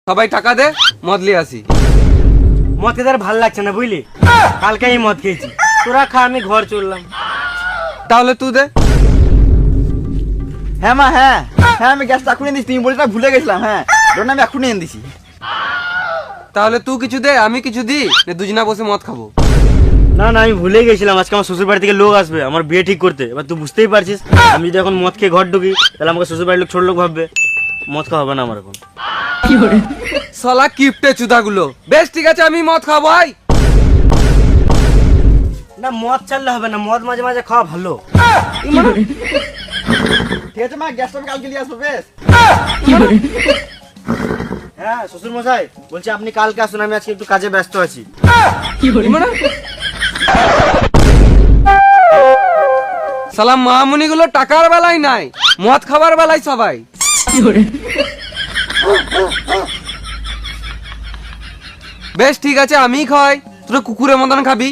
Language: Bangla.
সবাই টাকা দে, মদ লিয়ে আসি। মদ খেতে আর ভালো লাগছে না বুঝলি, কালকে এই মদ খেয়েছি। তোরা খা, আমি ঘর চললাম। তাহলে তুই দে। হ্যাঁ মা, হ্যাঁ হ্যাঁ, আমি গ্যাসটা এখনই দিচ্ছি, তুমি বলতে ভুলে গেছিলাম। হ্যাঁ ধরুন আমি এখনই এনে দিছি। তাহলে তুই কিছু দে, আমি কিছু দি, দুজনা বসে মদ খাবো। না না, আমি ভুলে গেছিলাম, আজকে আমার শ্বশুর বাড়ি থেকে লোক আসবে আমার বিয়ে ঠিক করতে। এবার তুই বুঝতেই পারছিস, আমি যদি এখন মদ খেয়ে ঘর ঢুকি তাহলে আমাকে শ্বশুর বাড়ির লোক ছোট লোক ভাববে। মদ খাওয়া হবে না আমার এখন। শালা কিপটে চুদাগুলো। বেশ ঠিক আছে, আমি মদ খাবো। ভাই না, মদ ছাড়লে হবে না, মদ মাঝে মাঝে খাওয়া ভালো। ঠিক আছে মা, গ্যাসটা আমি কালকে নিয়ে আসবো। বেশ। হ্যাঁ শ্বশুর মশাই, বলছি আপনি কালকে আসুন, আমি আজকে একটু কাজে ব্যস্ত আছি। শালা মামুনি গুলো টাকার বেলায় নাই, মদ খাবার বেলায় সবাই। বেশ ঠিক আছে, আমি খাই, তোরা কুকুরের মতন খাবি।